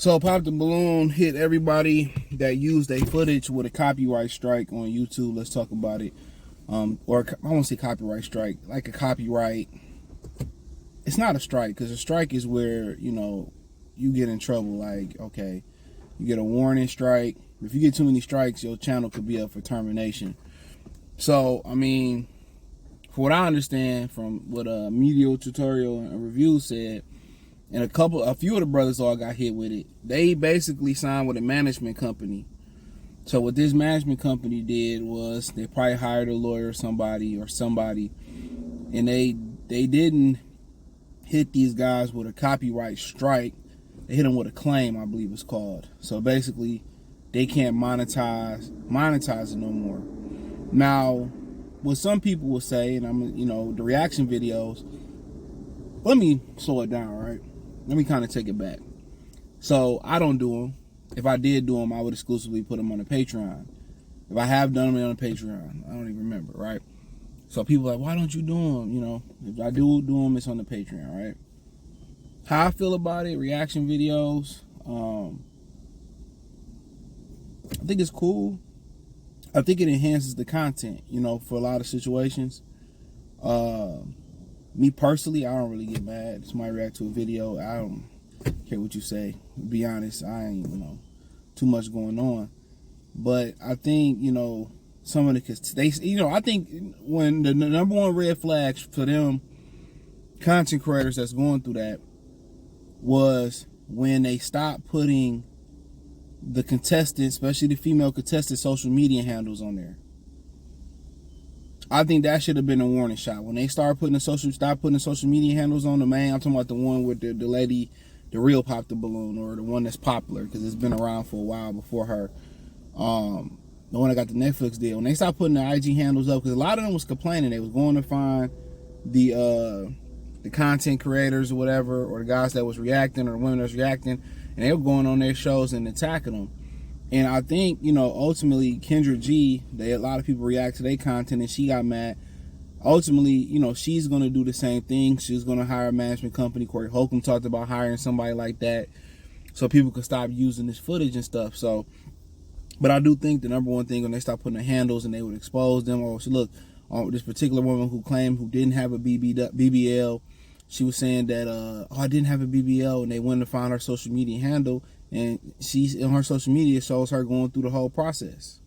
So Pop the Balloon hit everybody that used their footage with a copyright strike on YouTube. Let's talk about it. Or I won't say copyright strike, like a copyright. It's not a strike, because a strike is where, you get in trouble. Like, okay, you get a warning strike. If you get too many strikes, your channel could be up for termination. So, I mean, for what I understand from what Media Tutorial and Review said, and a few of the brothers all got hit with it. They basically signed with a management company. So what this management company did was they probably hired a lawyer or somebody, and they didn't hit these guys with a copyright strike. They hit them with a claim, I believe it's called. So basically, they can't monetize it no more. Now, what some people will say, and the reaction videos. Let me slow it down, right? Let me kind of take it back. So I don't do them. If I did do them, I would exclusively put them on the Patreon. If I have done them on the Patreon, I don't even remember, right? So people are like, why don't you do them? If I do them, it's on the Patreon, right? How I feel about it, reaction videos, I think it's cool. I think it enhances the content, for a lot of situations. Me personally, I don't really get mad. Somebody react to a video, I don't care what you say. To be honest, I ain't, too much going on. But I think, some of the, I think when the number one red flag for them content creators that's going through that was when they stopped putting the contestants, especially the female contestants, social media handles on there. I think that should have been a warning shot. When they start putting the social media handles on the main, I'm talking about the one with the lady, the real Pop the Balloon, or the one that's popular, because it's been around for a while before her. The one that got the Netflix deal. When they stopped putting the IG handles up, because a lot of them was complaining. They was going to find the content creators or whatever, or the guys that was reacting, or the women that was reacting, and they were going on their shows and attacking them. And I think, ultimately, Kendra G, a lot of people react to their content, and she got mad. Ultimately, she's going to do the same thing. She's going to hire a management company. Corey Holcomb talked about hiring somebody like that so people could stop using this footage and stuff. So, but I do think the number one thing, when they stop putting the handles and they would expose them, or so look, this particular woman who didn't have a BBL, she was saying that, I didn't have a BBL, and they went to find her social media handle, and she's in her social media shows her going through the whole process.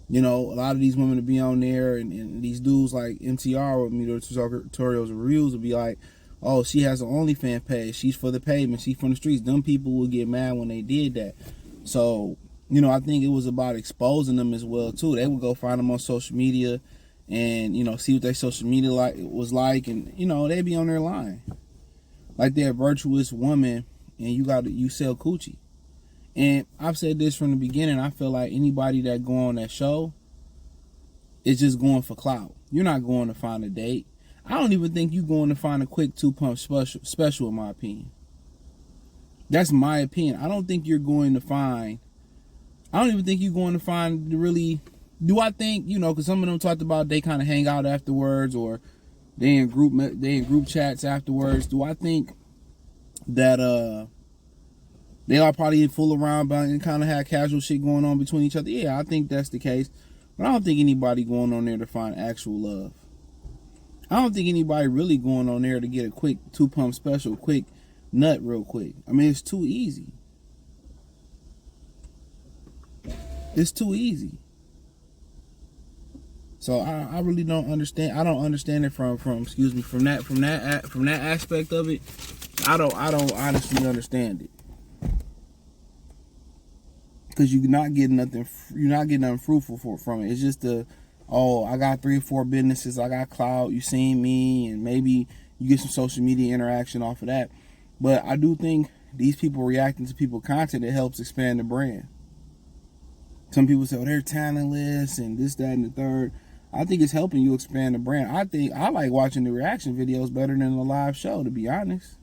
A lot of these women to be on there, and these dudes like MTR with Media Tutorials and Reviews will be like, oh, she has an OnlyFans page. She's for the pavement. She's from the streets. Them people will get mad when they did that. So, I think it was about exposing them as well, too. They would go find them on social media and, see what their social media was like. And, they'd be on their line. Like they're a virtuous woman, and you sell coochie. And I've said this from the beginning. I feel like anybody that go on that show is just going for clout. You're not going to find a date. I don't even think you're going to find a quick 2-pump special, in my opinion. That's my opinion. I don't even think you're going to find really. Do I think, because some of them talked about they kind of hang out afterwards, or they in group chats afterwards. Do I think that they all probably fool around and kind of have casual shit going on between each other? Yeah, I think that's the case. But I don't think anybody going on there to find actual love. I don't think anybody really going on there to get a quick 2-pump special, quick nut real quick. I mean, it's too easy. It's too easy. So I really don't understand. I don't understand it from that aspect of it. I don't honestly understand it. Because you're not getting nothing fruitful from it. It's just I got 3 or 4 businesses, I got clout, you seen me, and maybe you get some social media interaction off of that. But I do think these people reacting to people's content, it helps expand the brand. Some people say, they're talentless and this, that, and the third. I think it's helping you expand the brand. I like watching the reaction videos better than the live show, to be honest.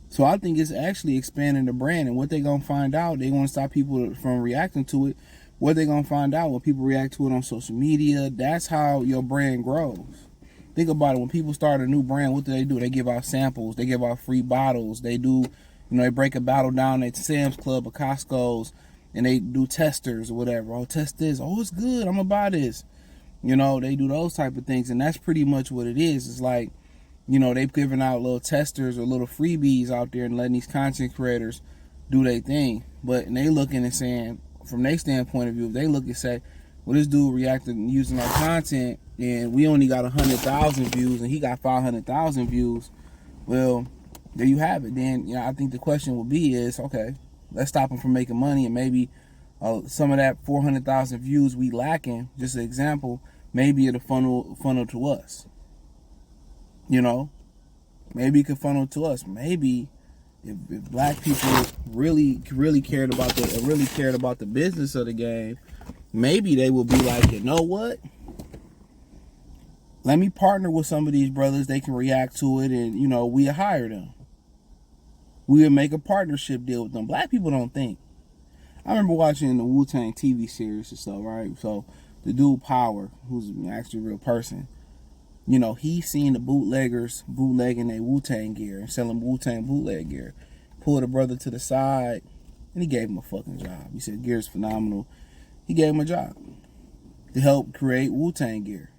So I think it's actually expanding the brand, and what they're going to find out, they want to stop people from reacting to it. What they're going to find out when people react to it on social media, that's how your brand grows. Think about it. When people start a new brand, what do? They give out samples. They give out free bottles. They do You know, they break a bottle down at Sam's Club or Costco's, and they do testers or whatever. Oh, test this. Oh, it's good. I'm gonna buy this. You know, they do those type of things, and that's pretty much what it is. It's like, you know, they've given out little testers or little freebies out there and letting these content creators do their thing. But and they looking and saying, from their standpoint of view, if they look and say, well, this dude reacted using our content, and we only got 100,000 views, and he got 500,000 views. Well, there you have it. Then, you know, I think the question will be is, okay, let's stop him from making money, and maybe some of that 400,000 views we lacking, just an example, maybe it'll funnel to us. You know, maybe it could funnel to us. Maybe if black people really cared about the business of the game, maybe they will be like, you know what? Let me partner with some of these brothers. They can react to it, and, you know, we'll hire them. We'll make a partnership deal with them. Black people don't think. I remember watching the Wu-Tang TV series and stuff, right? So the dude Power, who's actually a real person, you know, he seen the bootleggers bootlegging their Wu-Tang gear and selling Wu-Tang bootleg gear. Pulled a brother to the side, and he gave him a fucking job. He said, gear's phenomenal. He gave him a job to help create Wu-Tang gear.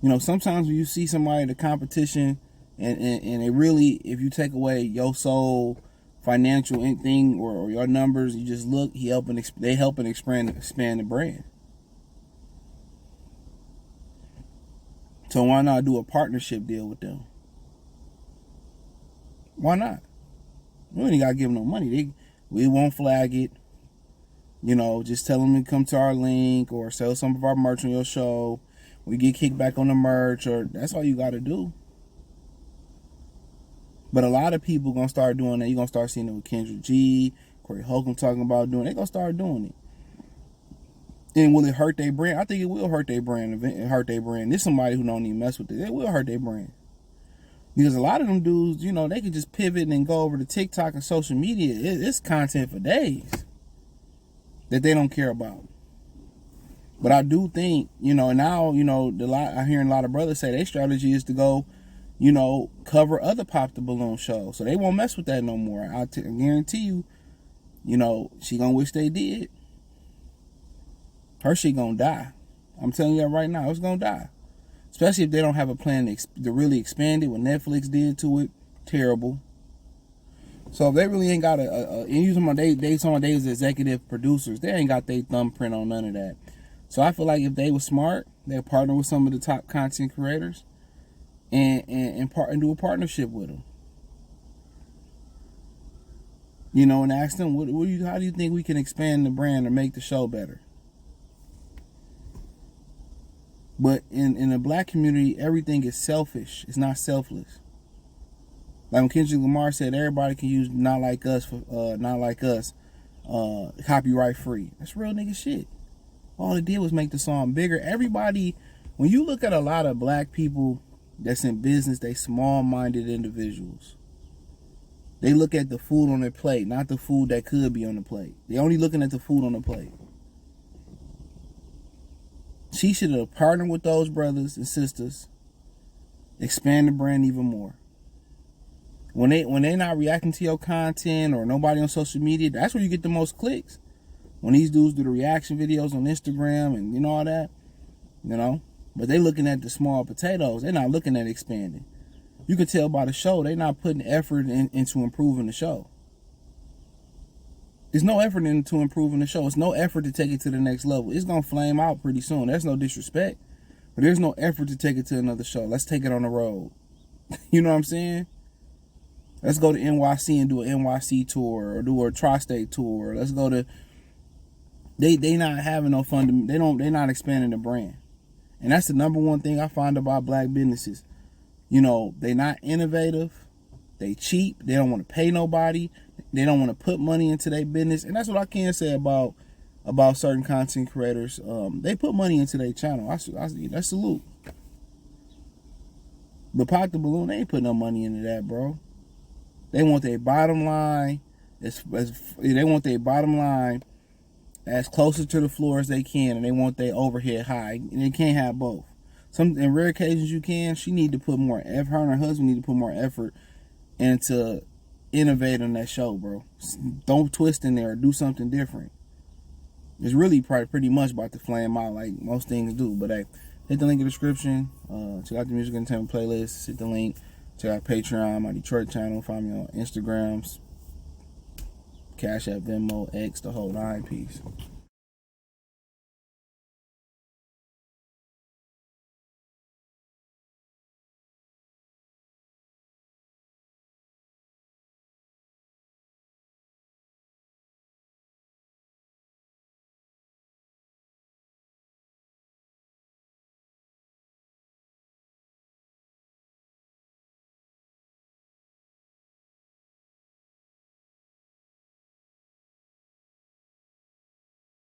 You know, sometimes when you see somebody in the competition and it really, if you take away your soul financial thing or your numbers, you just look, they helping expand the brand. So why not do a partnership deal with them? Why not? We ain't got to give them no money. We won't flag it. You know, just tell them to come to our link or sell some of our merch on your show. We get kickback on the merch, or that's all you got to do. But a lot of people going to start doing that. You're going to start seeing it with Kendrick G, Corey Holcomb talking about doing it. They're going to start doing it. And will it hurt their brand? I think it will hurt their brand. There's somebody who don't even mess with it. It will hurt their brand. Because a lot of them dudes, you know, they can just pivot and go over to TikTok and social media. It's content for days that they don't care about. But I do think, you know, now, you know, I'm hearing a lot of brothers say their strategy is to go, you know, cover other Pop the Balloon shows. So they won't mess with that no more. I guarantee you, you know, she gonna wish they did. Her shit gonna die. I'm telling you that right now, it's gonna die. Especially if they don't have a plan to really expand it. What Netflix did to it, terrible. So if they really ain't got and using my they as executive producers, they ain't got their thumbprint on none of that. So I feel like if they were smart, they'd partner with some of the top content creators and do a partnership with them. You know, and ask them, how do you think we can expand the brand or make the show better? But in the black community, everything is selfish. It's not selfless. Like when Kendrick Lamar said, everybody can use not like us, copyright free. That's real nigga shit. All it did was make the song bigger. Everybody, when you look at a lot of black people that's in business, they small-minded individuals. They look at the food on their plate, not the food that could be on the plate. They're only looking at the food on the plate. She should have partnered with those brothers and sisters, expand the brand even more. When they not reacting to your content or nobody on social media, that's where you get the most clicks. When these dudes do the reaction videos on Instagram and you know all that, you know, but they looking at the small potatoes. They're not looking at expanding. You can tell by the show they're not putting effort into improving the show. There's no effort into improving the show. It's no effort to take it to the next level. It's gonna flame out pretty soon. That's no disrespect, but there's no effort to take it to another show. Let's take it on the road. You know what I'm saying? Let's go to NYC and do an NYC tour or do a tri-state tour. Let's go to. They not having no fun. They're not expanding the brand, and that's the number one thing I find about black businesses. You know, they not innovative. They cheap. They don't want to pay nobody. They don't want to put money into their business, and that's what I can say about certain content creators. They put money into their channel. I salute. But Pop the Balloon, they ain't put no money into that, bro. They want their bottom line. They want their bottom line as closer to the floor as they can, and they want their overhead high, and they can't have both. In rare occasions you can. She need to put more effort. Her and her husband need to put more effort into innovate on that show, bro. Don't twist in there or do something different. It's really pretty much about to flame out like most things do. But hey, hit the link in the description. Check out the Music Entertainment playlist. Hit the link. Check out Patreon, my Detroit channel. Find me on Instagrams, Cash App, Venmo, X, the whole 9 piece.